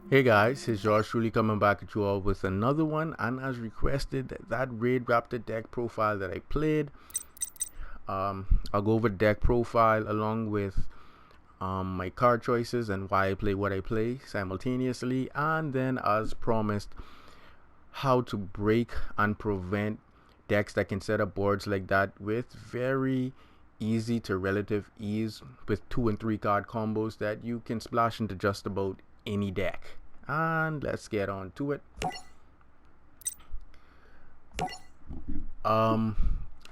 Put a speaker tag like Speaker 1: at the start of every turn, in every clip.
Speaker 1: Hey guys, it's George truly coming back at you all with another one, and as requested, that Raidraptor deck profile that I played. I'll go over deck profile along with my card choices and why I play what I play simultaneously, and then as promised, how to break and prevent decks that can set up boards like that with very easy to relative ease with 2 and 3 card combos that you can splash into just about any deck. And let's get on to it. Um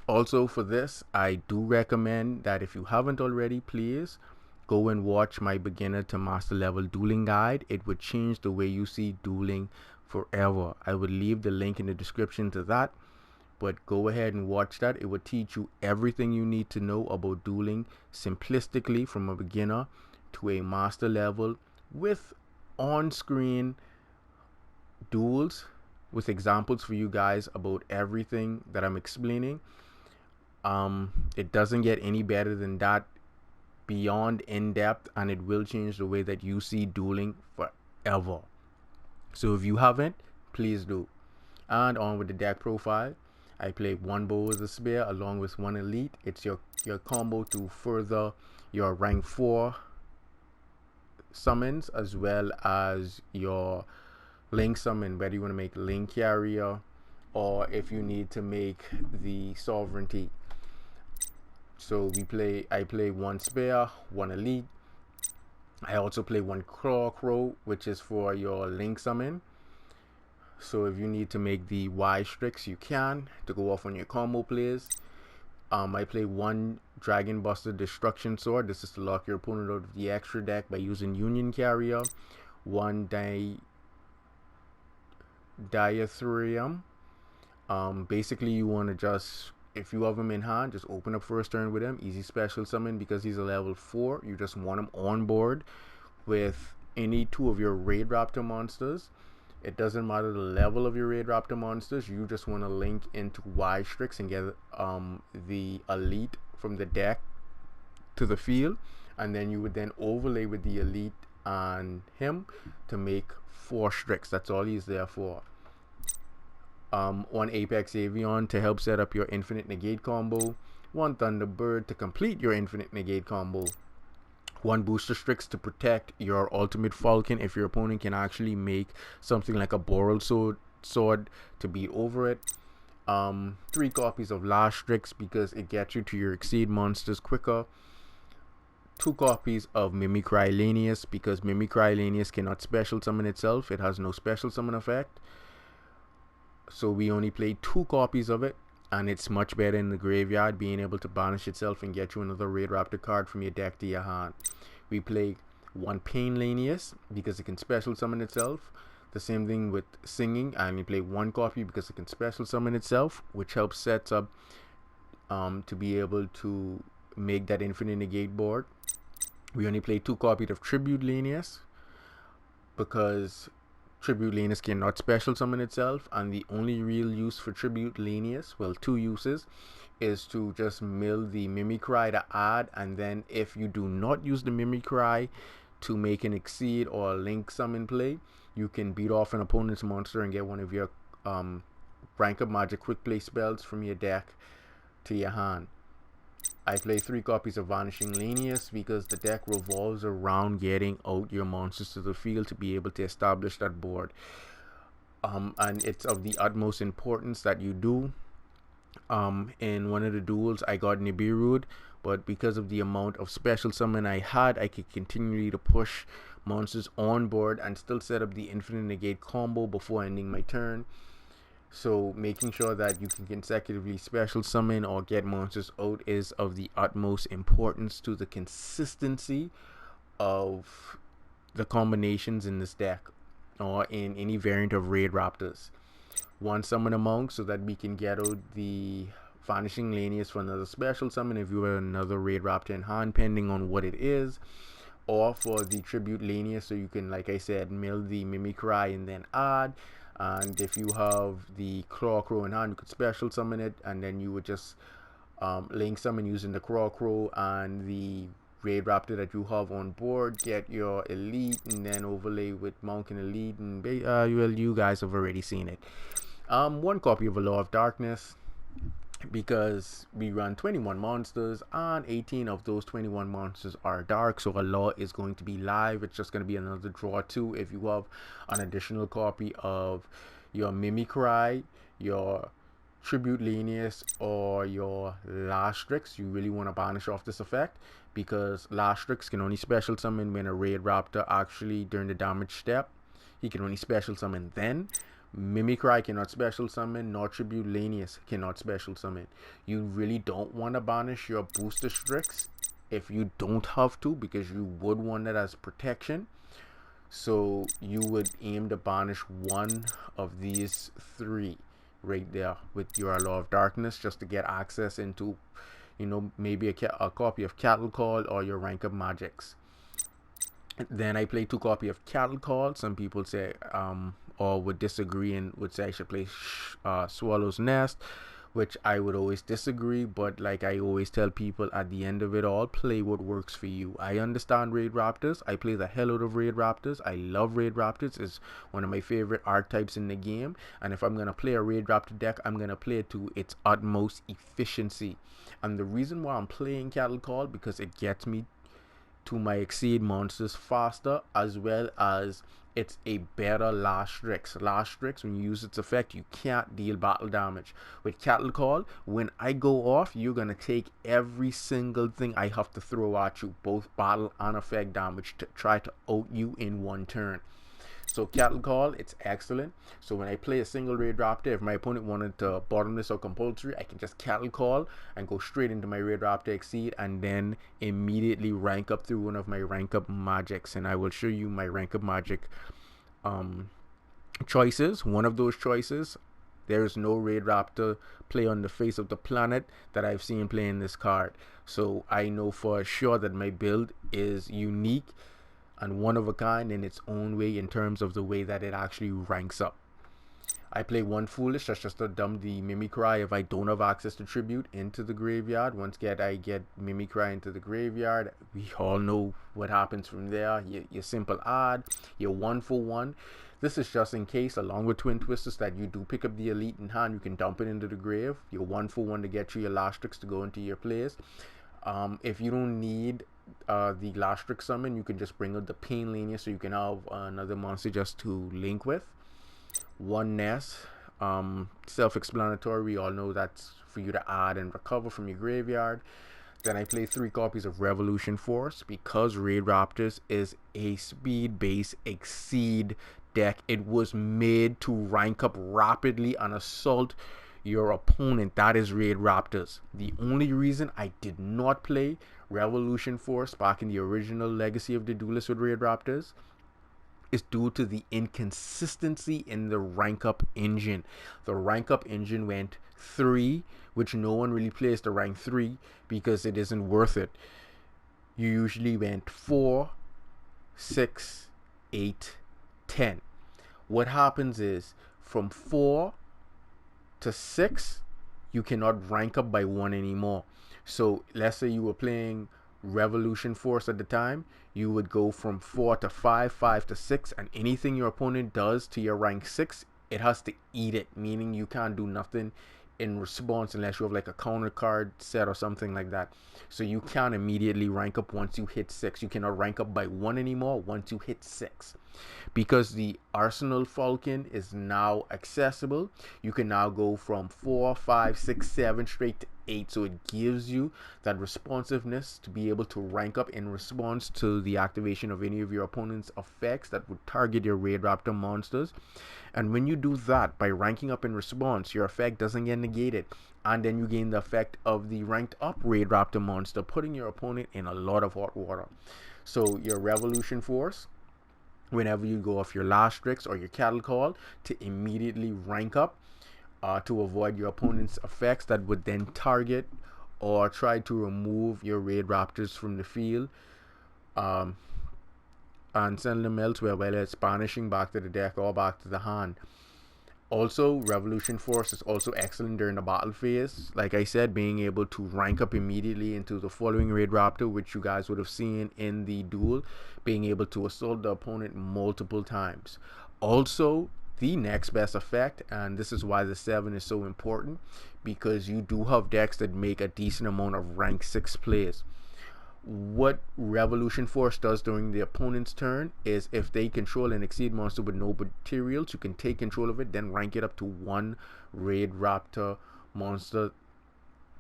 Speaker 1: Also for this, I do recommend that if you haven't already, please go and watch my beginner to master level dueling guide. It would change the way you see dueling forever. I would leave the link in the description to that, but go ahead and watch that. It would teach you everything you need to know about dueling simplistically from a beginner to a master level with on-screen duels with examples for you guys about everything that I'm explaining. It doesn't get any better than that, beyond in-depth, and it will change the way that you see dueling forever. So if you haven't, please do. And on with the deck profile. I play one bow as a spear along with one elite. It's your combo to further your rank 4 summons as well as your link summon, whether you want to make link carrier or if you need to make the sovereignty. So I play one spear, one elite. I also play one claw crow, which is for your link summon. So if you need to make the Y Strix, you can to go off on your combo plays. I play one Dragon Buster Destruction Sword. This is to lock your opponent out of the extra deck by using Union Carrier. One Diatherium. Basically, you want to just, if you have him in hand, just open up first turn with him. Easy special summon because he's a level 4. You just want him on board with any 2 of your Raidraptor monsters. It doesn't matter the level of your Raidraptor monsters. You just want to link into Y Strix and get the elite from the deck to the field, and then you would then overlay with the elite and him to make 4 Strix. That's all he's there for. One Apex Avion to help set up your infinite negate combo. One Thunderbird to complete your infinite negate combo. One Booster Strix to protect your ultimate Falcon if your opponent can actually make something like a Boral sword to beat over it. 3 copies of Last Strix because it gets you to your Exceed monsters quicker. 2 copies of Mimicry Lanius because Mimicry Lanius cannot special summon itself. It has no special summon effect. So we only play 2 copies of it, and it's much better in the graveyard, being able to banish itself and get you another Raidraptor card from your deck to your hand. We play 1 Pain Lanius because it can special summon itself. The same thing with Singing. I only play 1 copy because it can special summon itself, which helps set up to be able to make that infinite negate board. We only play 2 copies of Tribute Lanius because Tribute Lanius cannot special summon itself, and the only real use for Tribute Lanius, well, 2 uses, is to just mill the Mimicry to add, and then if you do not use the Mimicry to make an Exceed or a Link summon play, you can beat off an opponent's monster and get one of your rank up magic quick play spells from your deck to your hand. I play 3 copies of Vanishing Lanius because the deck revolves around getting out your monsters to the field to be able to establish that board. And it's of the utmost importance that you do. In one of the duels, I got Nibiru'd, but because of the amount of special summon I had, I could continue to push monsters on board and still set up the infinite negate combo before ending my turn. So making sure that you can consecutively special summon or get monsters out is of the utmost importance to the consistency of the combinations in this deck or in any variant of Raidraptors. 1 Summon a Monk so that we can get out the Vanishing Lanius for another special summon if you have another Raidraptor in hand, depending on what it is. Or for the Tribute Lanius so you can, like I said, mill the Mimicry and then add. And if you have the Claw Crow in hand, you could special summon it, and then you would just link summon using the Claw Crow and the Raidraptor that you have on board, get your elite, and then overlay with Monk and elite, and well, you guys have already seen it. One copy of a Law of Darkness, because we run 21 monsters and 18 of those 21 monsters are dark, so a law is going to be live. It's just going to be another draw too. If you have an additional copy of your Mimicry, your Tribute Lanius, or your Lastrix, you really want to banish off this effect, because Lastrix can only special summon when a Raidraptor actually during the damage step. He can only special summon then. Mimicry cannot special summon, nor Tribute Lanius cannot special summon. You really don't want to banish your Booster Strix if you don't have to, because you would want it as protection. So you would aim to banish one of these three right there with your Law of Darkness, just to get access into, you know, maybe a copy of Cattle Call or your rank up magics. Then I play 2 copies of Cattle Call. Some people say or would disagree and would say I should play Swallow's Nest, which I would always disagree. But like I always tell people, at the end of it all, play what works for you. I understand Raidraptors. I play the hell out of Raidraptors. I love Raidraptors. It's one of my favorite archetypes in the game, and if I'm gonna play a Raidraptor deck, I'm gonna play it to its utmost efficiency. And the reason why I'm playing Cattle Call, because it gets me to my Exceed monsters faster, as well as it's a better Lastrix. Lastrix, when you use its effect, you can't deal battle damage. With Cattle Call, when I go off, you're gonna take every single thing I have to throw at you, both battle and effect damage, to try to out you in one turn. So Cattle Call, it's excellent. So when I play a single Raidraptor, if my opponent wanted to bottomless or compulsory, I can just Cattle Call and go straight into my Raidraptor Exceed, and then immediately rank up through one of my rank up magics. And I will show you my rank up magic choices. One of those choices, there's no Raidraptor play on the face of the planet that I've seen playing this card. So I know for sure that my build is unique and one of a kind in its own way, in terms of the way that it actually ranks up. I play 1 Foolish, that's just to dump the Mimicry if I don't have access to Tribute into the graveyard. Once I get Mimicry into the graveyard, we all know what happens from there. You simple add, you're 1 for 1. This is just in case, along with Twin Twisters, that you do pick up the elite in hand, you can dump it into the grave. You're 1 for 1 to get you your Lastrix to go into your plays. If you don't need the Lastrix summon, you can just bring out the Pain Lanius, so you can have another monster just to link with. 1 Nest, self-explanatory. We all know that's for you to add and recover from your graveyard. Then I play 3 copies of Revolution Force, because Raidraptors is a speed-based Exceed deck. It was made to rank up rapidly and assault your opponent. That is Raidraptors. The only reason I did not play Revolution Force back in the original Legacy of the Duelist with Raidraptors is due to the inconsistency in the rank up engine. The rank up engine went 3, which no one really plays the rank 3 because it isn't worth it. You usually went 4, 6, 8, 10. What happens is from 4 to 6, you cannot rank up by 1 anymore. So let's say you were playing Revolution Force at the time, you would go from 4 to 5, 5 to 6, and anything your opponent does to your rank 6, it has to eat it, meaning you can't do nothing in response unless you have like a counter card set or something like that. So you can't immediately rank up once you hit 6. You cannot rank up by 1 anymore once you hit 6. Because the Arsenal Falcon is now accessible, you can now go from 4, 5, 6, 7 straight to 8. So it gives you that responsiveness to be able to rank up in response to the activation of any of your opponent's effects that would target your Raidraptor monsters. And when you do that by ranking up in response, your effect doesn't get negated, and then you gain the effect of the ranked up Raidraptor monster, putting your opponent in a lot of hot water. So your Revolution Force, whenever you go off your Lastrix or your Cattle Call, to immediately rank up to avoid your opponent's effects that would then target or try to remove your Raidraptors from the field and send them elsewhere, whether it's banishing back to the deck or back to the hand. Also, Revolution Force is also excellent during the battle phase. Like I said, being able to rank up immediately into the following Raidraptor, which you guys would have seen in the duel, being able to assault the opponent multiple times. Also, the next best effect, and this is why the 7 is so important, because you do have decks that make a decent amount of rank 6 plays. What Revolution Force does during the opponent's turn is if they control an exceed monster with no materials, you can take control of it, then rank it up to one Raidraptor monster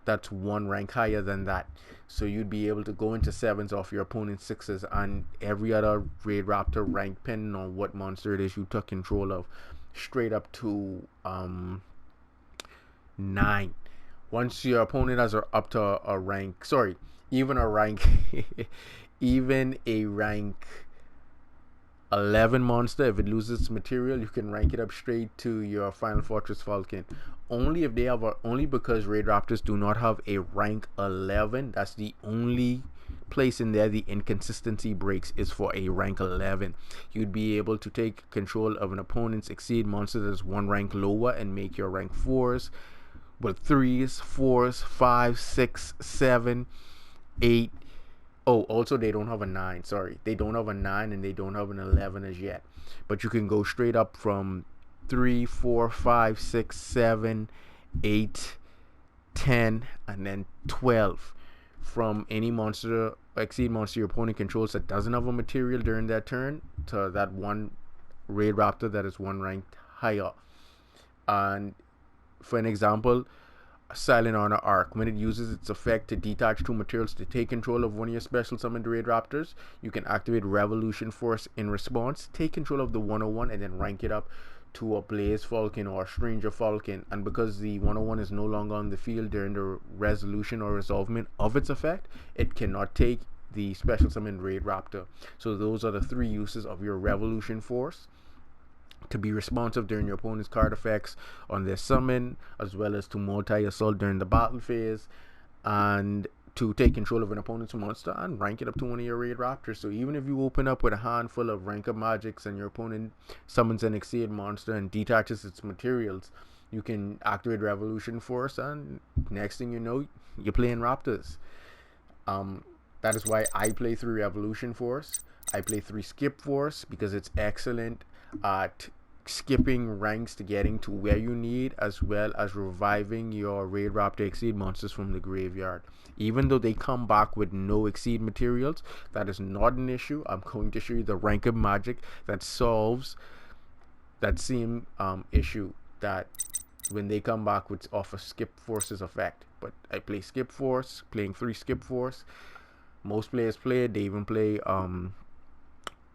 Speaker 1: that's one rank higher than that. So you'd be able to go into 7s off your opponent's 6s and every other Raidraptor rank, depending on what monster it is you took control of, straight up to 9. Once your opponent has up to a rank, sorry, even a rank even a rank 11 monster, if it loses its material, you can rank it up straight to your Final Fortress Falcon. Only if they have only because Raidraptors do not have a rank 11. That's the only place in there the inconsistency breaks, is for a rank 11. You'd be able to take control of an opponent's exceed monster that's one rank lower and make your rank 4s with 3s, 4s, 5, 6, 7, 8. Oh, also they don't have a 9. Sorry, they don't have a 9 and they don't have an 11 as yet. But you can go straight up from 3, 4, 5, 6, 7, 8, 10, and then 12 from any monster, exceed monster your opponent controls that doesn't have a material during that turn, to that one Raidraptor that is one rank higher. And for an example, Silent Honor Arc, when it uses its effect to detach 2 materials to take control of one of your special summoned Raidraptors, you can activate Revolution Force in response, take control of the 101, and then rank it up to a Blaze Falcon or a Stranger Falcon. And because the 101 is no longer on the field during the resolution or resolvement of its effect, it cannot take the special summoned Raidraptor. So those are the 3 uses of your Revolution Force: to be responsive during your opponent's card effects on their summon, as well as to multi-assault during the battle phase, and to take control of an opponent's monster and rank it up to one of your Raidraptors. So even if you open up with a handful of rank up magics and your opponent summons an exceed monster and detaches its materials, you can activate Revolution Force, and next thing you know, you're playing Raptors. That is why I play 3 Revolution Force. I play 3 Skip Force because it's excellent at skipping ranks to getting to where you need, as well as reviving your Raidraptor exceed monsters from the graveyard. Even though they come back with no exceed materials, that is not an issue. I'm going to show you the rank of magic that solves that same issue, that when they come back with off a Skip Force's effect. But I play Skip Force, playing 3 Skip Force. Most players play it. They even play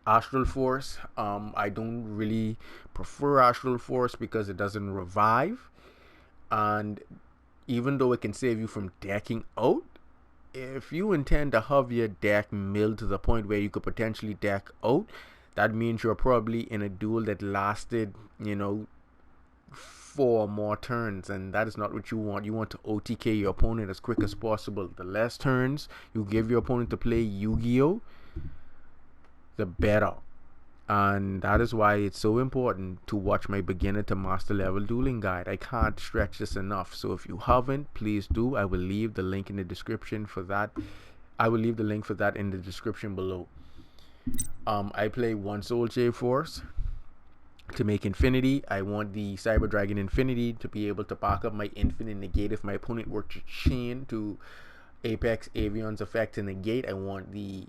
Speaker 1: Astral Force. I don't really prefer Astral Force because it doesn't revive, and even though it can save you from decking out, if you intend to have your deck milled to the point where you could potentially deck out, that means you're probably in a duel that lasted 4 more turns, and that is not what you want. You want to OTK your opponent as quick as possible. The less turns you give your opponent to play Yu-Gi-Oh, the better. And that is why it's so important to watch my beginner to master level dueling guide. I can't stretch this enough. So if you haven't, please do. I will leave the link in the description for that. I will leave the link for that in the description below. I play 1 Soul Shave Force to make Infinity. I want the Cyber Dragon Infinity to be able to back up my Infinite Negate if my opponent were to chain to Apex Avion's effect to negate. I want the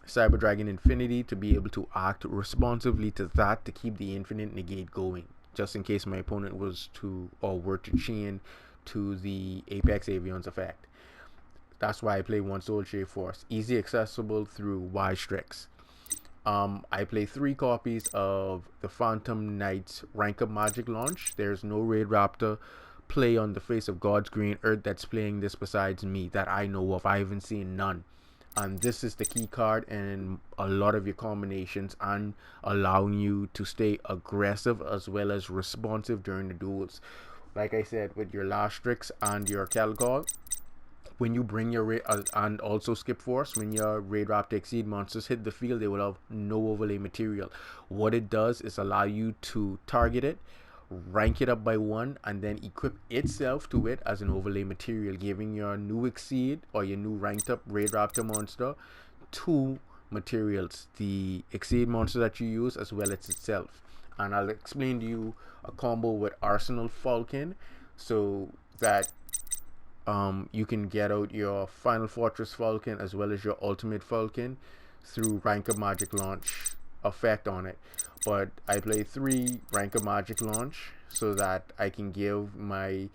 Speaker 1: Cyber Dragon Infinity to be able to act responsively to that, to keep the Infinite Negate going, just in case my opponent was to or were to chain to the Apex Avion's effect. That's why I play 1 Soul Shave Force. Easy accessible through Wise Tricks. I play 3 copies of the Phantom Knights Rank Up Magic launch. There's no Raidraptor play on the face of God's green earth that's playing this besides me that I know of. I haven't seen none. And this is the key card in a lot of your combinations, and allowing you to stay aggressive as well as responsive during the duels. Like I said, with your Last Tricks and your Calcall, When you bring your and also skip force, when your Raidraptor Exceed monsters hit the field, they will have no overlay material. What it does is allow you to target it, rank it up by 1, and then equip itself to it as an overlay material, giving your new Exceed or your new ranked up Raidraptor monster 2 materials: the Exceed monster that you use as well as itself. And I'll explain to you a combo with Arsenal Falcon so that you can get out your Final Fortress Falcon as well as your Ultimate Falcon through Rank of Magic Launch effect on it. But I play 3 Rank of Magic Launch so that I can give my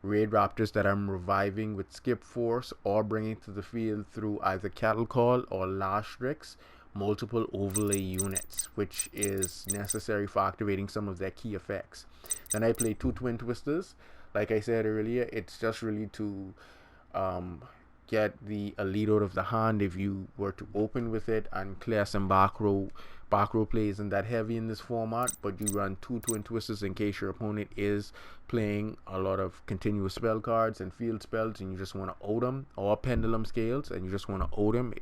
Speaker 1: Raidraptors that I'm reviving with Skip Force or bringing to the field through either Cattle Call or Last Strix multiple overlay units, which is necessary for activating some of their key effects. Then I play 2 Twin Twisters. Like I said earlier, it's just really to get the elite out of the hand if you were to open with it and clear some back row play isn't that heavy in this format, but you run 2 Twin Twisters in case your opponent is playing a lot of continuous spell cards and field spells and you just want to out them, or Pendulum Scales and you just want to out them.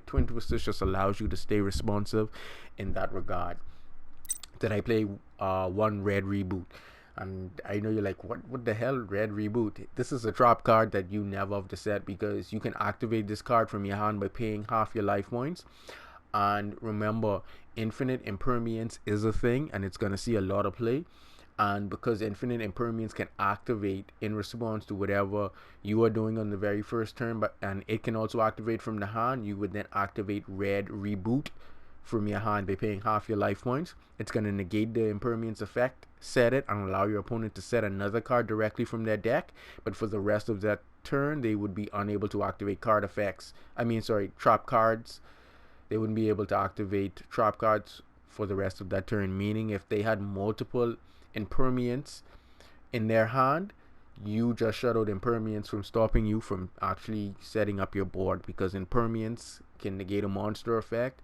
Speaker 1: Twin Twisters just allows you to stay responsive in that regard. Then I play 1 Red Reboot. And I know you're like, what the hell, Red Reboot? This is a drop card that you never have to set because you can activate this card from your hand by paying half your life points. And remember, Infinite Impermanence is a thing and it's going to see a lot of play. And because Infinite Impermanence can activate in response to whatever you are doing on the very first turn, and it can also activate from the hand, you would then activate Red Reboot from your hand by paying half your life points. It's going to negate the impermanence effect, set it, and allow your opponent to set another card directly from their deck, but for the rest of that turn they would be unable to activate card effects. Trap cards. They wouldn't be able to activate trap cards for the rest of that turn, meaning if they had multiple impermanence in their hand, you just shut out impermanence from stopping you from actually setting up your board, because impermanence can negate a monster effect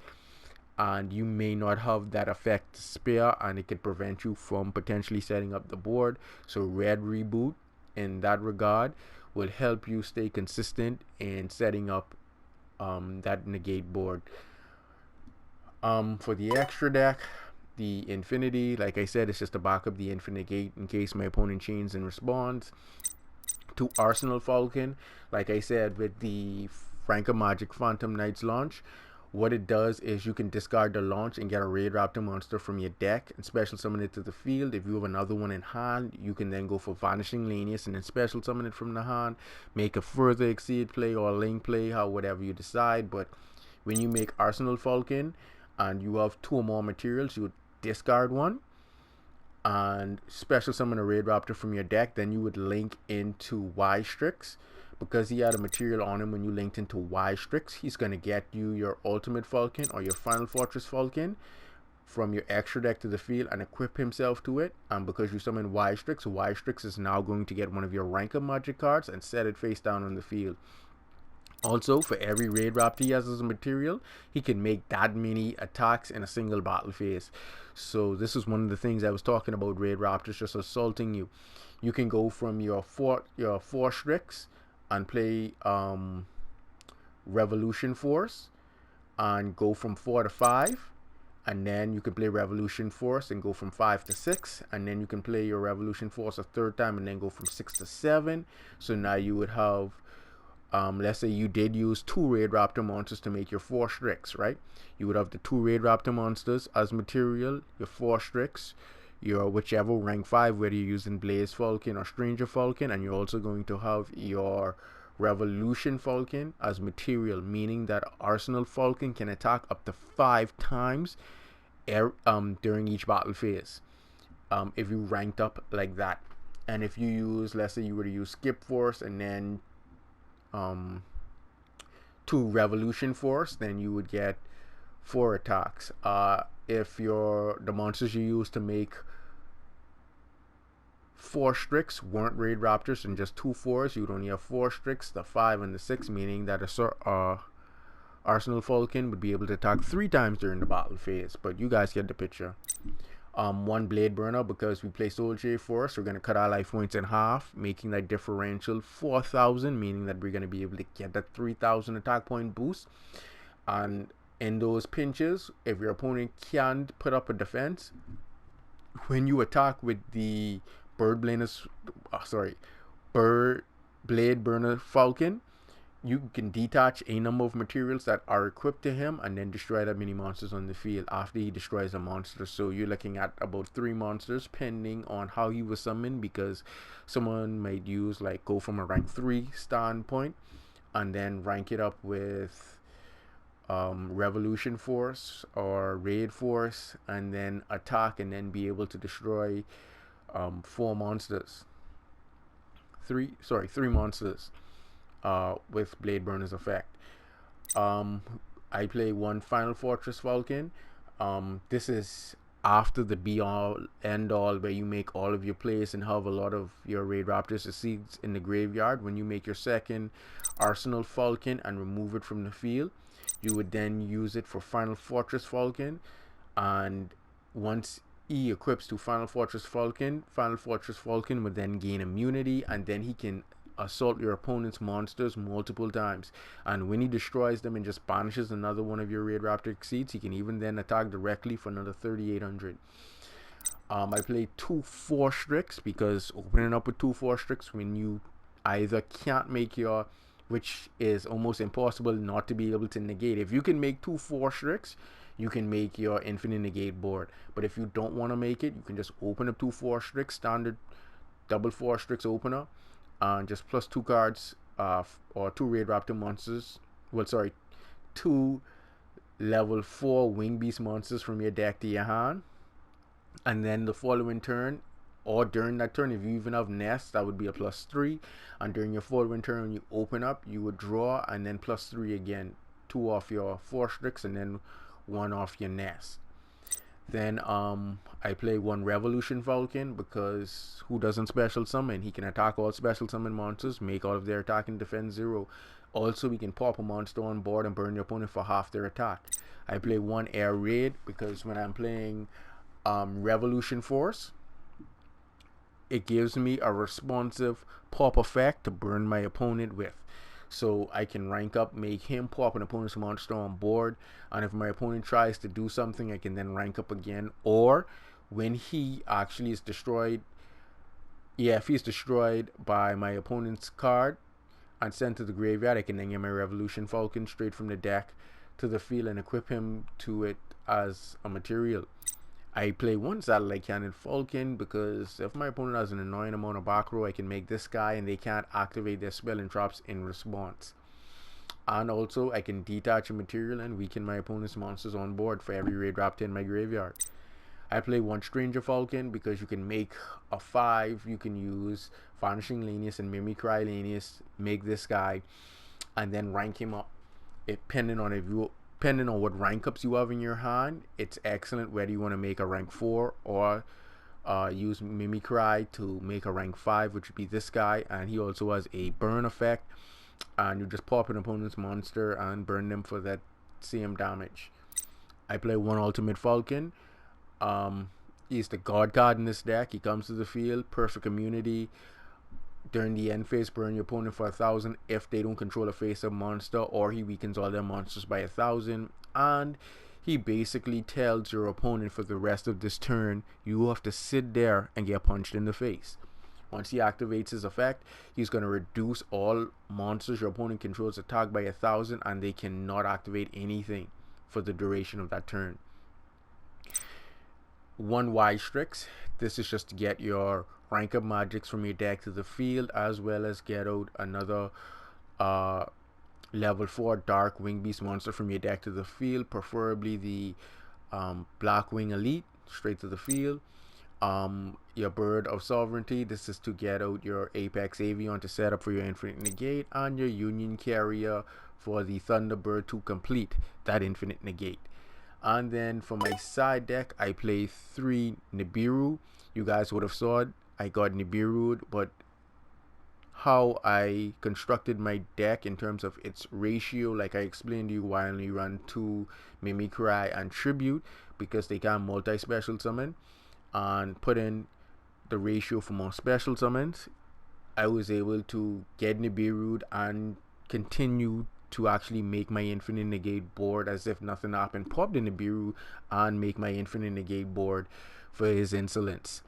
Speaker 1: and you may not have that effect to spare, and it could prevent you from potentially setting up the board. So Red Reboot in that regard will help you stay consistent in setting up that negate board. For the extra deck, the Infinity, like I said, it's just to back up the Infinite Gate in case my opponent chains and responds. To Arsenal Falcon, like I said, with the Rank of Magic Phantom Knights launch, what it does is you can discard the launch and get a Raidraptor monster from your deck and special summon it to the field. If you have another one in hand, you can then go for Vanishing Lanius and then special summon it from the hand, make a further Exceed play or Link play, whatever you decide. But when you make Arsenal Falcon and you have 2 or more materials, you would discard one and special summon a Raidraptor from your deck. Then you would link into Y-Strix. Because he had a material on him when you linked into Y-Strix, he's going to get you your Ultimate Falcon or your Final Fortress Falcon from your extra deck to the field and equip himself to it. And because you summon Y-Strix, Y-Strix is now going to get one of your Rank of Magic cards and set it face down on the field. Also, for every Raidraptor he has as a material, he can make that many attacks in a single battle phase. So this is one of the things I was talking about, Raidraptors just assaulting you. You can go from your 4 Strix and play Revolution Force and go from 4 to 5, and then you can play Revolution Force and go from 5 to 6, and then you can play your Revolution Force a third time and then go from 6 to 7. So now you would have let's say you did use 2 Raidraptor monsters to make your 4 Strix, right? You would have the 2 Raidraptor monsters as material, your 4 Strix, your whichever rank 5, whether you're using Blaze Falcon or Stranger Falcon, and you're also going to have your Revolution Falcon as material, meaning that Arsenal Falcon can attack up to 5 times during each battle phase if you ranked up like that. And if you use, let's say you were to use Skip Force and then 2 Revolution Force, then you would get 4 attacks. If the monsters you use to make 4 Strix weren't Raidraptors and just 2 4s, you would only have 4 Strix, the 5 and the 6, meaning that Arsenal Falcon would be able to attack 3 times during the battle phase. But you guys get the picture. One blade burner because we play Soldier Force. We're going to cut our life points in half, making that differential 4,000, meaning that we're going to be able to get that 3,000 attack point boost. And in those pinches, if your opponent can't put up a defense, when you attack with the Bird Blade Burner Falcon, you can detach a number of materials that are equipped to him and then destroy that many monsters on the field after he destroys a monster. So you're looking at about 3 monsters depending on how he was summoned, because someone might use like go from a rank 3 standpoint and then rank it up with Revolution Force or Raid Force and then attack and then be able to destroy 4 monsters. Three monsters with Blade Burner's effect. I play one Final Fortress Falcon. This is after the be all end all, where you make all of your plays and have a lot of your Raidraptors seeds in the graveyard. When you make your second Arsenal Falcon and remove it from the field, you would then use it for Final Fortress Falcon, and once he equips to Final Fortress Falcon would then gain immunity, and then he can assault your opponent's monsters multiple times. And when he destroys them and just banishes another one of your Raidraptor seeds, he can even then attack directly for another 3,800. I play 2 Force Strix because opening up with 2 Force Strix when you either can't make your, which is almost impossible not to be able to negate. If you can make 2 Force Strix, you can make your infinite negate board. But if you don't want to make it, you can just open up 2 Force Strix, standard double Force Strix opener, and just plus 2 cards or 2 Raidraptor monsters. 2 level 4 Wing Beast monsters from your deck to your hand. And then the following turn, or during that turn, if you even have nests, that would be a plus 3. And during your following turn, when you open up, you would draw and then plus 3 again. 2 off your Force Strix and then 1 off your nest. Then I play 1 Revolution Falcon because who doesn't special summon? He can attack all special summon monsters, make all of their attack and defense 0. Also, we can pop a monster on board and burn your opponent for half their attack. I play 1 Air Raid because when I'm playing Revolution Force, it gives me a responsive pop effect to burn my opponent with. So I can rank up, make him pop an opponent's monster on board, and if my opponent tries to do something, I can then rank up again. Or when he actually is destroyed, if he's destroyed by my opponent's card and sent to the graveyard, I can then get my Revolution Falcon straight from the deck to the field and equip him to it as a material. I play 1 Satellite Cannon Falcon because if my opponent has an annoying amount of back row, I can make this guy and they can't activate their spell and traps in response. And also, I can detach a material and weaken my opponent's monsters on board for every Raidraptor in my graveyard. I play 1 Stranger Falcon because you can make a 5. You can use Vanishing Lanius and Mimicry Lanius, make this guy, and then rank him up. Depending on what rank ups you have in your hand, it's excellent whether you want to make a rank 4 or use Mimicry to make a rank 5, which would be this guy, and he also has a burn effect, and you just pop an opponent's monster and burn them for that same damage. I play 1 Ultimate Falcon. He's the god card in this deck. He comes to the field, perfect immunity. During the end phase, burn your opponent for 1,000 if they don't control a face-up monster, or he weakens all their monsters by 1,000. And he basically tells your opponent for the rest of this turn, you have to sit there and get punched in the face. Once he activates his effect, he's going to reduce all monsters your opponent controls attack by 1,000, and they cannot activate anything for the duration of that turn. 1 Wise Strix. This is just to get your rank up magics from your deck to the field, as well as get out another level 4 Dark Wing Beast monster from your deck to the field, preferably the Blackwing Elite, straight to the field. Your Bird of Sovereignty. This is to get out your Apex Avion to set up for your Infinite Negate, and your Union Carrier for the Thunderbird to complete that Infinite Negate. And then for my side deck, I play 3 Nibiru. You guys would have saw it. I got Nibiru, but how I constructed my deck in terms of its ratio, like I explained to you, why I only run 2 Mimicry and Tribute, because they can multi-special summon. and put in the ratio for more special summons, I was able to get Nibiru and continue to actually make my infinite negate board as if nothing happened, pop the Nibiru and make my infinite negate board for his insolence.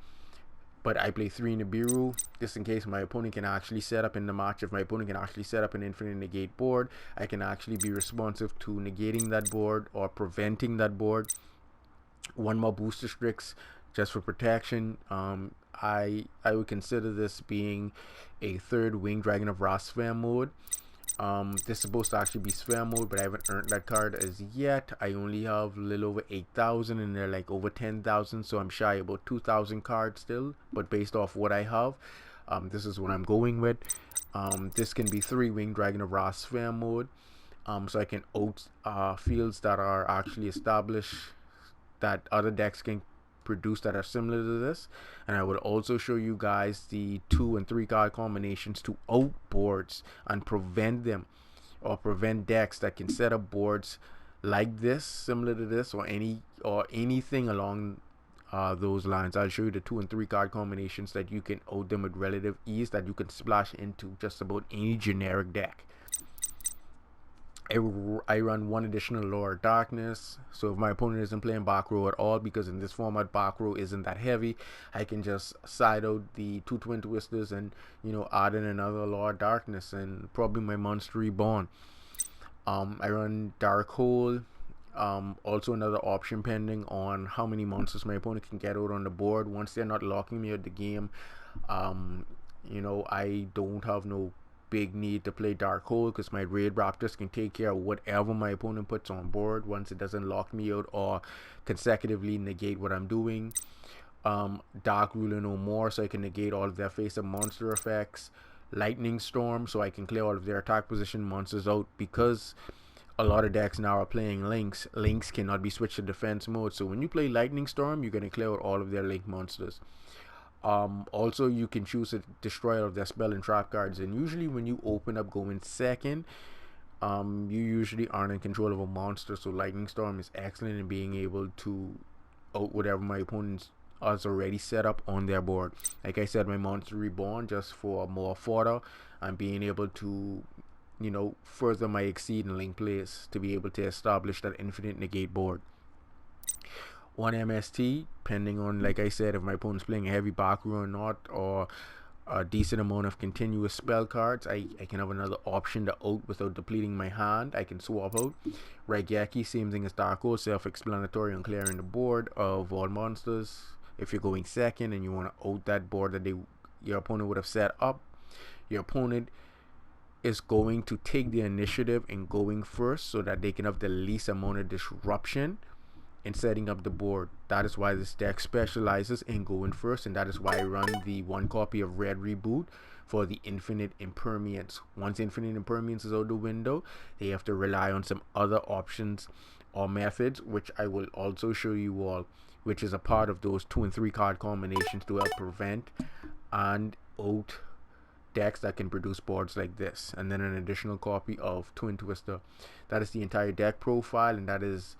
Speaker 1: But I play 3 Nibiru just in case my opponent can actually set up in the match. If my opponent can actually set up an infinite negate board, I can actually be responsive to negating that board or preventing that board. 1 more booster Strix just for protection. I would consider this being a 3rd Winged Dragon of Wrath sphere mode. This is supposed to actually be sphere mode, but I haven't earned that card as yet. I only have a little over 8,000 and they're like over 10,000, so I'm shy about 2,000 cards still, but based off what I have, this is what I'm going with. This can be 3 Winged Dragon of Wrath sphere mode, so I can out fields that are actually established that other decks can produce that are similar to this. And I will also show you guys the 2 and 3 card combinations to out boards and prevent them, or prevent decks that can set up boards like this, similar to this, or anything along those lines. I'll show you the 2 and 3 card combinations that you can out them with relative ease, that you can splash into just about any generic deck. I run 1 additional Lower Darkness, so if my opponent isn't playing back row at all, because in this format back row isn't that heavy, I can just side out the 2 Twin Twisters and, you know, add in another Lower Darkness and probably my Monster Reborn. I run Dark Hole, also another option pending on how many monsters my opponent can get out on the board once they're not locking me out the game. You know, I don't have no big need to play Dark Hole because my Raidraptors can take care of whatever my opponent puts on board once it doesn't lock me out or consecutively negate what I'm doing. Dark Ruler no more, so I can negate all of their face-up monster effects. Lightning Storm, so I can clear all of their attack position monsters out, because a lot of decks now are playing links. Links cannot be switched to defense mode, so when you play Lightning Storm, you're going to clear out all of their link monsters. Also, you can choose to destroy all of their spell and trap cards, and usually when you open up going second, you usually aren't in control of a monster, so Lightning Storm is excellent in being able to out whatever my opponents has already set up on their board. Like I said, my Monster Reborn just for more fodder and being able to, you know, further my Exceed and Link plays to be able to establish that infinite negate board. 1 MST, depending on, like I said, if my opponent's playing a heavy back row or not, or a decent amount of continuous spell cards, I can have another option to out without depleting my hand. I can swap out. Raigeki, same thing as Dark Hole, self-explanatory on clearing the board of all monsters. If you're going second and you want to out that board that your opponent would have set up, your opponent is going to take the initiative in going first so that they can have the least amount of disruption in setting up the board. That is why this deck specializes in going first, and that is why I run the 1 copy of Red Reboot for the Infinite Impermanence. Once Infinite Impermanence is out the window, they have to rely on some other options or methods, which I will also show you all, which is a part of those 2 and 3 card combinations to help prevent and out decks that can produce boards like this. And then an additional copy of Twin Twister. That is the entire deck profile, and that is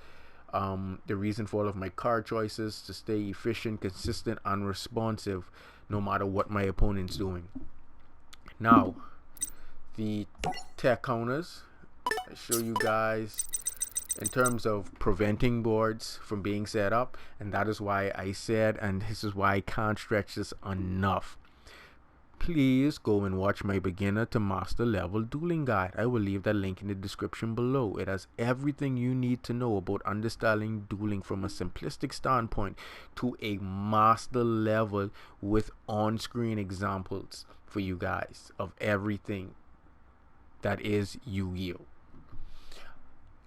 Speaker 1: the reason for all of my card choices, to stay efficient, consistent, and responsive no matter what my opponent's doing. Now, the tech counters, I show you guys in terms of preventing boards from being set up, and that is why I said, and this is why I can't stretch this enough, please go and watch my beginner to master level dueling guide. I will leave that link in the description below. It has everything you need to know about understanding dueling from a simplistic standpoint to a master level, with on-screen examples for you guys of everything that is Yu-Gi-Oh.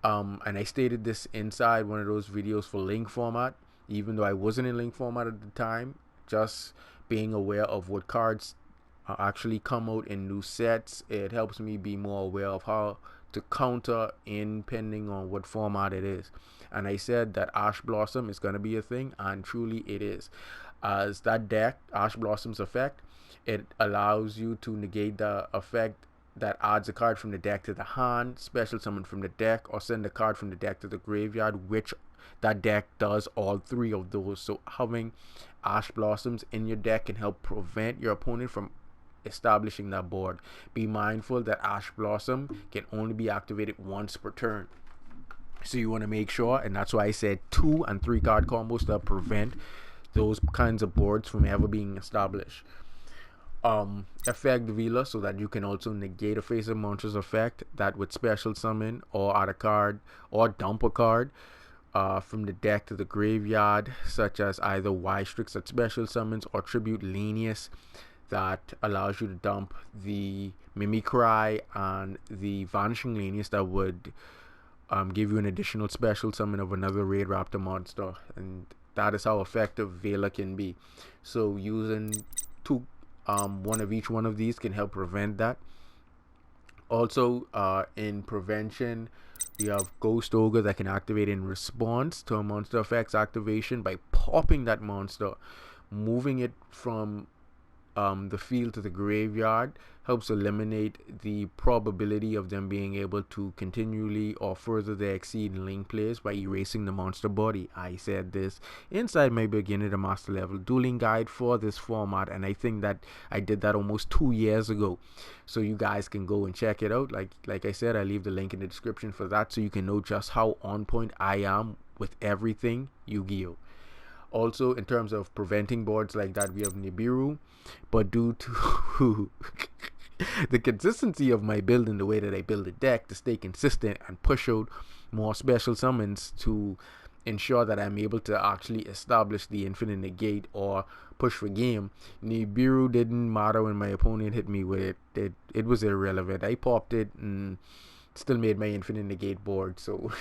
Speaker 1: And I stated this inside one of those videos for link format, even though I wasn't in link format at the time. Just being aware of what cards actually come out in new sets, it helps me be more aware of how to counter in depending on what format it is. And I said that Ash Blossom is going to be a thing, and truly it is. As that deck, Ash Blossom's effect, it allows you to negate the effect that adds a card from the deck to the hand, special summon from the deck, or send a card from the deck to the graveyard, which that deck does all 3 of those. So having Ash Blossoms in your deck can help prevent your opponent from establishing that board. Be mindful that Ash Blossom can only be activated once per turn. So you want to make sure, and that's why I said 2 and 3 card combos to prevent those kinds of boards from ever being established. Effect Vila, so that you can also negate a face of monsters effect that would special summon or add a card or dump a card from the deck to the graveyard, such as either Y-Strix that special summons or Tribute Lenius that allows you to dump the Mimicry and the Vanishing Lenius that would give you an additional special summon of another Raidraptor monster. And that is how effective Vela can be. So using one of each one of these can help prevent that. Also, in prevention, we have Ghost Ogre that can activate in response to a monster effect's activation by popping that monster. Moving it from the field to the graveyard helps eliminate the probability of them being able to continually or further their exceed link plays by erasing the monster body. I said this inside my beginner to master level dueling guide for this format, and I think that I did that almost 2 years ago, so you guys can go and check it out. Like I said, I leave the link in the description for that, so you can know just how on point I am with everything Yu-Gi-Oh. Also, in terms of preventing boards like that, we have Nibiru, but due to the consistency of my build and the way that I build a deck to stay consistent and push out more special summons to ensure that I'm able to actually establish the infinite negate or push for game, Nibiru didn't matter when my opponent hit me with it. It was irrelevant. I popped it and still made my infinite negate board. So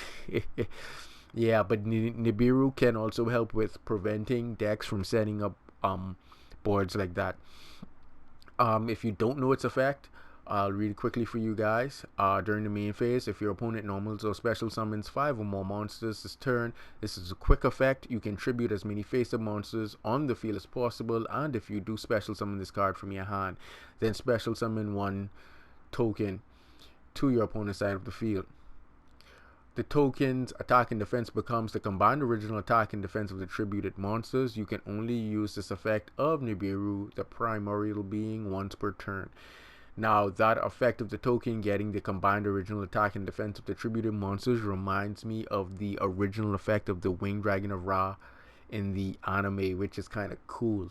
Speaker 1: yeah, but Nibiru can also help with preventing decks from setting up boards like that. If you don't know its effect, I'll read it quickly for you guys. During the main phase, if your opponent normals or special summons 5 or more monsters this turn, this is a quick effect. You can tribute as many face-up monsters on the field as possible, and if you do special summon this card from your hand, then special summon 1 token to your opponent's side of the field. The token's attack and defense becomes the combined original attack and defense of the tributed monsters. You can only use this effect of Nibiru, the primordial being, once per turn. Now, that effect of the token getting the combined original attack and defense of the tributed monsters reminds me of the original effect of the Winged Dragon of Ra in the anime, which is kind of cool.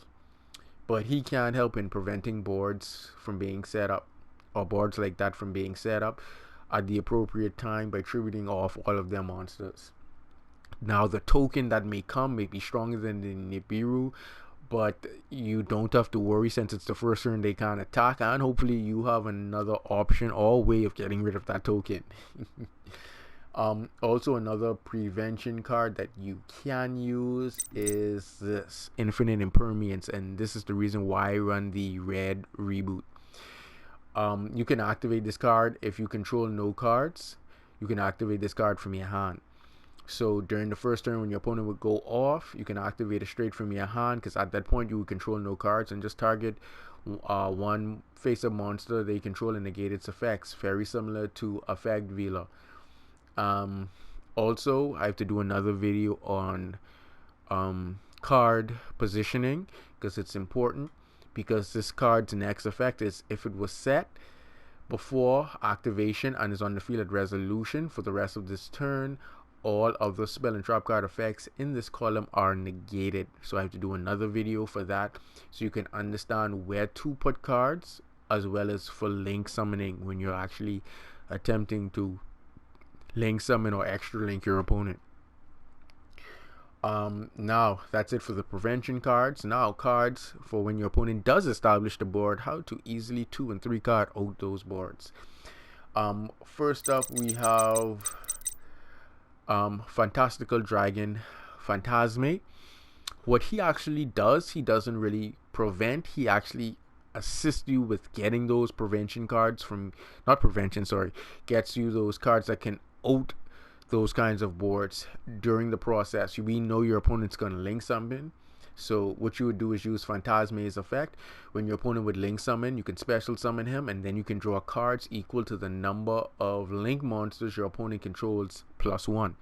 Speaker 1: But he can help in preventing boards from being set up, or boards like that from being set up at the appropriate time by tributing off all of their monsters. Now, the token that may come may be stronger than the Nibiru, but you don't have to worry since it's the first turn they can attack, and hopefully you have another option or way of getting rid of that token. Also, another prevention card that you can use is this Infinite Impermanence, and this is the reason why I run the red reboot. You can activate this card if you control no cards. You can activate this card from your hand. So during the first turn when your opponent would go off, you can activate it straight from your hand, because at that point you would control no cards and just target one face-up monster they control and negate its effects. Very similar to Effect Vila. Also, I have to do another video on card positioning, because it's important. Because this card's next effect is if it was set before activation and is on the field at resolution for the rest of this turn, all of the spell and trap card effects in this column are negated. So I have to do another video for that, so you can understand where to put cards, as well as for link summoning when you're actually attempting to link summon or extra link your opponent. Now that's it for the prevention cards. Now, cards for when your opponent does establish the board, how to easily 2 and 3 card out those boards. First up, we have Fantastical Dragon Phantasme. What he actually does, he doesn't really prevent, he actually assists you with getting those prevention cards from, not prevention, sorry, gets you those cards that can out those kinds of boards during the process. We know your opponent's going to link summon, so what you would do is use Phantasme's effect. When your opponent would link summon, you can special summon him, and then you can draw cards equal to the number of link monsters your opponent controls +1.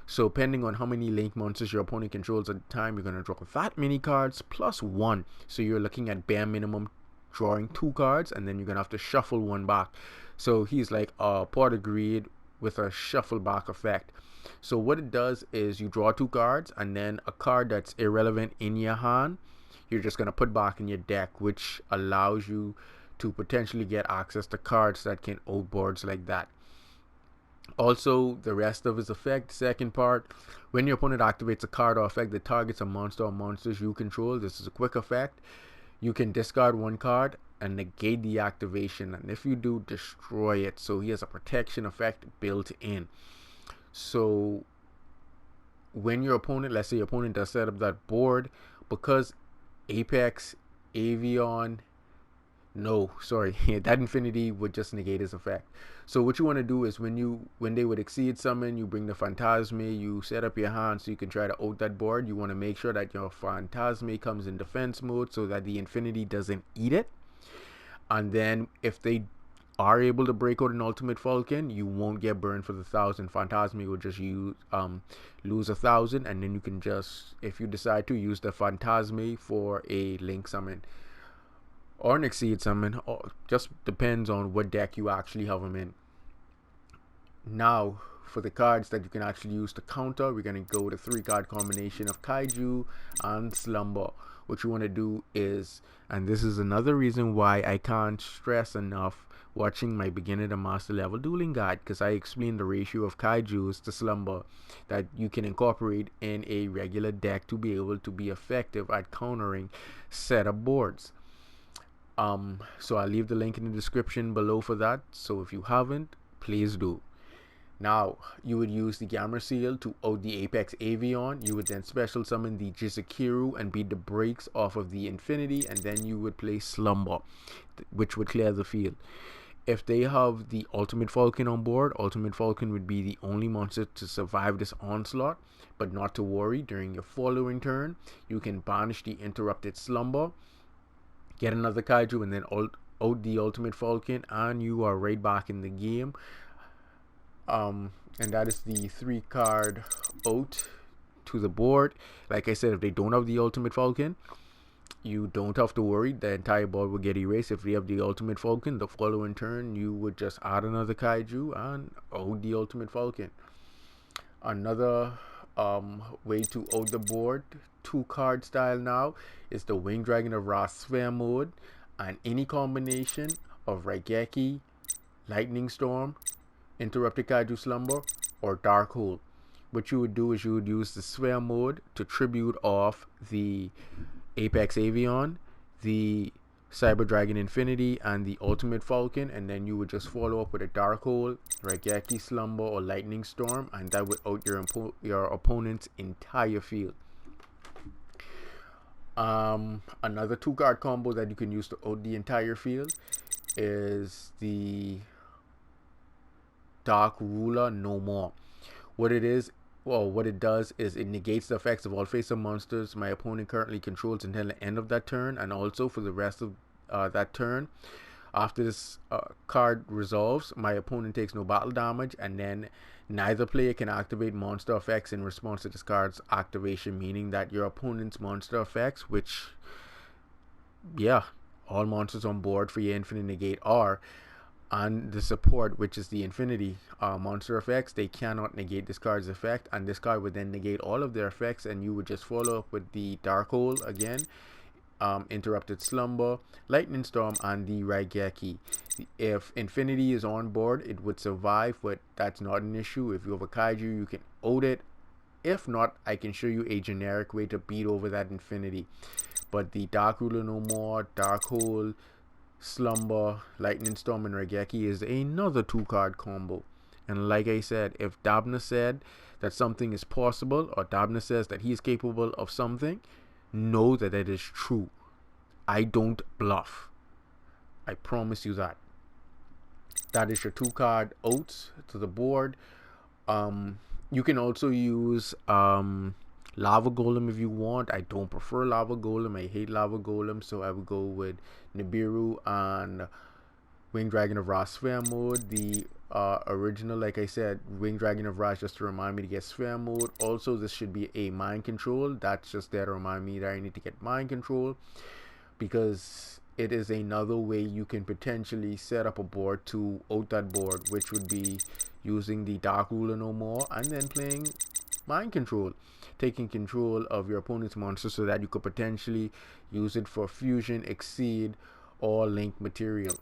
Speaker 1: So depending on how many link monsters your opponent controls at the time, you're going to draw that many cards plus 1. So you're looking at bare minimum drawing 2 cards, and then you're going to have to shuffle 1 back. So he's like a pot of greed with a shuffle back effect. So what it does is you draw 2 cards, and then a card that's irrelevant in your hand, you're just going to put back in your deck, which allows you to potentially get access to cards that can outboards like that. Also, the rest of his effect, second part, when your opponent activates a card or effect that targets a monster or monsters you control, this is a quick effect. You can discard 1 card and negate the activation, and if you do, destroy it. So he has a protection effect built in. So when your opponent, let's say your opponent does set up that board, because Apex, Avion, that infinity would just negate his effect. So what you want to do is when they would exceed summon, you bring the Phantasme, you set up your hand so you can try to out that board. You want to make sure that your Phantasme comes in defense mode so that the infinity doesn't eat it. And then if they are able to break out an Ultimate Falcon, you won't get burned for the 1,000. Phantasme will just lose 1,000, and then you can just, if you decide to, use the Phantasme for a link summon or an exceed summon, or just depends on what deck you actually have them in. Now for the cards that you can actually use to counter, we're going to go with a 3-card combination of Kaiju and Slumber. What you want to do is, and this is another reason why I can't stress enough watching my beginner to master level dueling guide, because I explained the ratio of Kaijus to Slumber that you can incorporate in a regular deck to be able to be effective at countering setup boards. So I'll leave the link in the description below for that, so if you haven't, please do. Now you would use the Gamma Seal to out the Apex Avion. You would then special summon the Jizukiru and beat the brakes off of the Infinity, and then you would play Slumber, which would clear the field. If they have the Ultimate Falcon on board, Ultimate Falcon would be the only monster to survive this onslaught. But not to worry, during your following turn, you can banish the Interrupted Slumber, get another Kaiju, and then out the Ultimate Falcon, and you are right back in the game. And that is the 3-card out to the board. Like I said, if they don't have the Ultimate Falcon, you don't have to worry. The entire board will get erased. If they have the Ultimate Falcon, the following turn you would just add another Kaiju and out the Ultimate Falcon. Another way to out the board, 2-card style now, is the Winged Dragon of Ra Sphere mode, and any combination of Raigeki, Lightning Storm, Interrupted Kaiju Slumber, or Dark Hole. What you would do is you would use the Sphere mode to tribute off the Apex Avion, the Cyber Dragon Infinity, and the Ultimate Falcon, and then you would just follow up with a Dark Hole, Raigeki Slumber, or Lightning Storm, and that would out your opponent's entire field. Another 2-card combo that you can use to out the entire field is the Dark Ruler No More. What it does is it negates the effects of all face-up monsters my opponent currently controls until the end of that turn, and also for the rest of that turn. After this card resolves, my opponent takes no battle damage, and then neither player can activate monster effects in response to this card's activation, meaning that your opponent's monster effects, which, yeah, all monsters on board for your infinite negate are, and the support, which is the infinity monster effects, they cannot negate this card's effect, and this card would then negate all of their effects, and you would just follow up with the Dark Hole again, Interrupted Slumber, Lightning Storm, and the Raigeki. If infinity is on board, it would survive, but that's not an issue. If you have a Kaiju, you can out it. If not, I can show you a generic way to beat over that infinity. But the Dark Ruler No More, Dark Hole, Slumber, Lightning Storm, and Raigeki is another 2-card combo. And like I said, if Dabna said that something is possible, or Dabna says that he is capable of something, know that it is true. I don't bluff. I promise you that. That is your 2-card outs to the board. You can also use Lava Golem if you want. I don't prefer Lava Golem. I hate Lava Golem, so I would go with Nibiru and Winged Dragon of Ra sphere mode. The original, like I said, Winged Dragon of Ra, just to remind me to get sphere mode. Also, this should be a mind control. That's just there to remind me that I need to get mind control, because it is another way you can potentially set up a board to out that board, which would be using the Dark Ruler no more and then playing mind control, taking control of your opponent's monster so that you could potentially use it for fusion, exceed, or link material.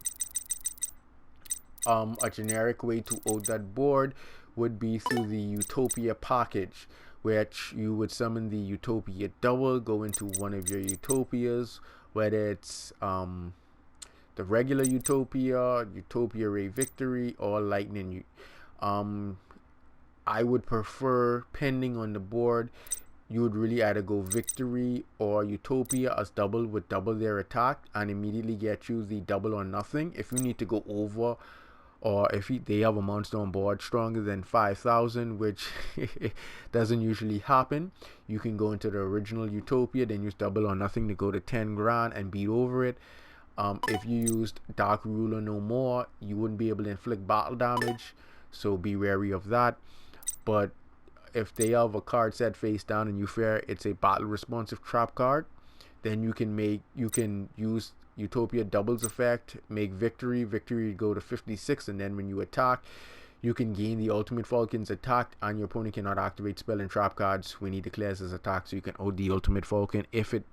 Speaker 1: A generic way to out that board would be through the Utopia package, which you would summon the Utopia double, go into one of your Utopias, whether it's the regular Utopia, Utopia Ray Victory, or Lightning. I would prefer, pending on the board, you would really either go Victory or Utopia as double with double their attack and immediately get you the double or nothing. If you need to go over, or if they have a monster on board stronger than 5,000, which doesn't usually happen, you can go into the original Utopia, then use double or nothing to go to 10 grand and beat over it. If you used Dark Ruler no more, you wouldn't be able to inflict battle damage, so be wary of that. But if they have a card set face down and you fear it's a battle responsive trap card, then you can use Utopia doubles effect, make victory go to 56, and then when you attack, you can gain the Ultimate Falcon's attack, and your opponent cannot activate spell and trap cards when he declares his attack, so you can out the Ultimate Falcon if it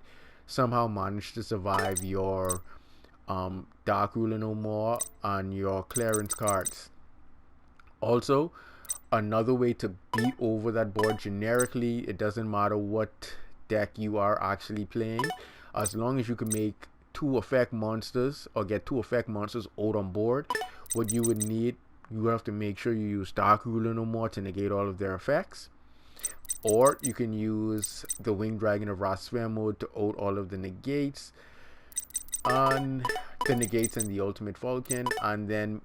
Speaker 1: somehow managed to survive your Dark Ruler no more and your clearance cards. Also, another way to beat over that board generically, it doesn't matter what deck you are actually playing, as long as you can make 2 effect monsters or get 2 effect monsters out on board, what you would need, you have to make sure you use Dark Ruler no more to negate all of their effects, or you can use the Winged Dragon of Ra sphere mode to out all of the negates and the Ultimate Falcon, and then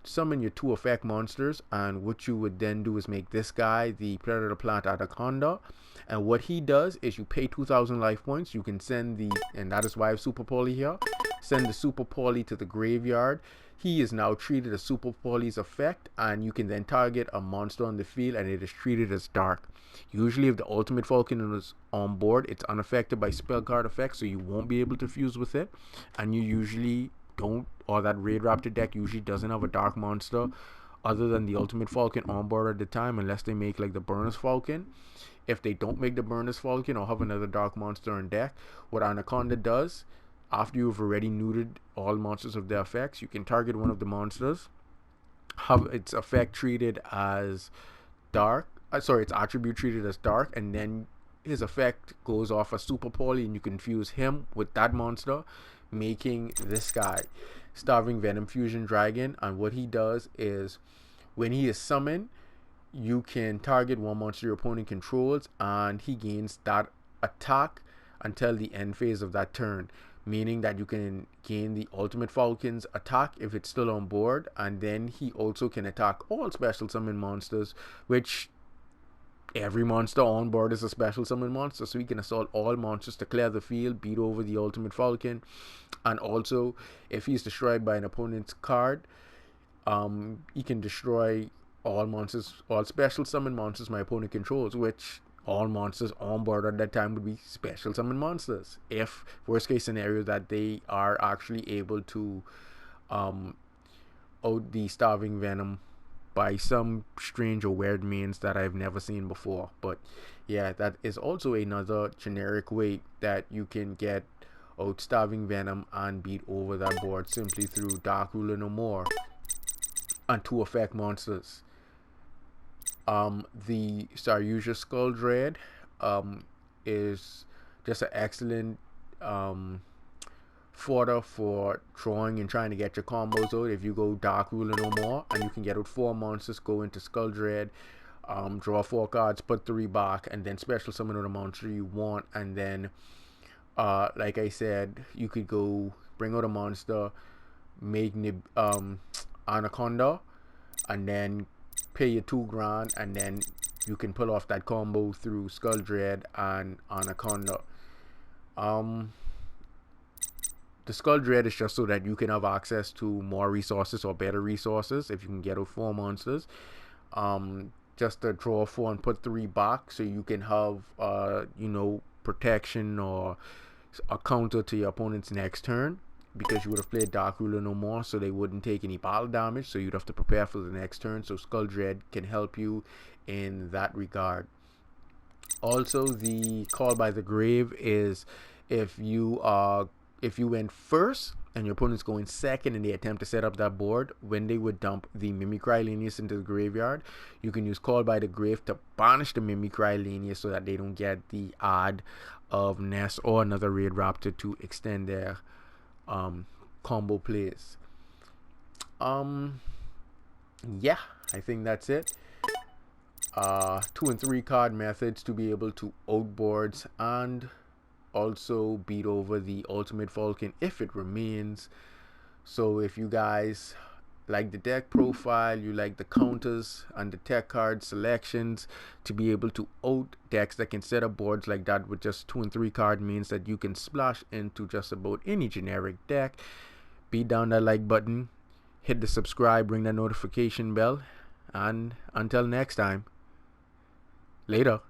Speaker 1: summon your 2 effect monsters. And what you would then do is make this guy the Predator Plant Anaconda, and what he does is you pay 2,000 life points, you can send the, and that is why I have Super Poly here, send the Super Poly to the graveyard. He is now treated as Super Poly's effect, and you can then target a monster on the field and it is treated as dark. Usually if the Ultimate Falcon is on board, it's unaffected by spell card effects, so you won't be able to fuse with it, and you usually don't, or that Raidraptor deck usually doesn't have a dark monster other than the Ultimate Falcon on board at the time, unless they make like the Burners Falcon. If they don't make the Burners Falcon or have another dark monster in deck, what Anaconda does, after you've already neutered all monsters of their effects, you can target one of the monsters, have its effect treated as dark, its attribute treated as dark, and then his effect goes off as Super Poly, and you can fuse him with that monster, making this guy Starving Venom Fusion Dragon. And what he does is, when he is summoned, you can target one monster your opponent controls, and he gains that attack until the end phase of that turn, meaning that you can gain the Ultimate Falcon's attack if it's still on board, and then he also can attack all special summon monsters, which every monster on board is a special summon monster, so he can assault all monsters to clear the field, beat over the Ultimate Falcon. And also, if he's destroyed by an opponent's card, he can destroy all monsters, all special summon monsters my opponent controls, which all monsters on board at that time would be special summon monsters, if worst case scenario that they are actually able to out the Starving Venom by some strange or weird means that I've never seen before. But yeah, that is also another generic way that you can get out Starving Venom and beat over that board, simply through Dark Ruler no more and 2 effect monsters. The Saryuja Skull Dread is just an excellent fodder for drawing and trying to get your combos out. If you go Dark Ruler no more, and you can get out 4 monsters, go into Skull Dread, draw 4 cards, put 3 back, and then special summon out a monster you want, and then like I said, you could go bring out a monster, make Anaconda, and then pay your 2 grand, and then you can pull off that combo through Skull Dread and Anaconda. The Skull Dread is just so that you can have access to more resources or better resources if you can get out 4 monsters. Just to draw 4 and put 3 back, so you can have protection or a counter to your opponent's next turn, because you would have played Dark Ruler no more, so they wouldn't take any battle damage, so you'd have to prepare for the next turn. So Skull Dread can help you in that regard. Also, the Call by the Grave is if you went first and your opponent's going second and they attempt to set up that board, when they would dump the Mimicry Lanius into the graveyard, you can use Call by the Grave to banish the Mimicry Lanius so that they don't get the add of Nest or another Raidraptor to extend their combo plays. Yeah, I think that's it. 2 and 3 card methods to be able to outboards and also beat over the Ultimate Falcon if it remains. So if you guys like the deck profile, you like the counters and the tech card selections to be able to out decks that can set up boards like that with just 2 and 3 card, means that you can splash into just about any generic deck. Beat down that like button, hit the subscribe, ring that notification bell, and until next time, later.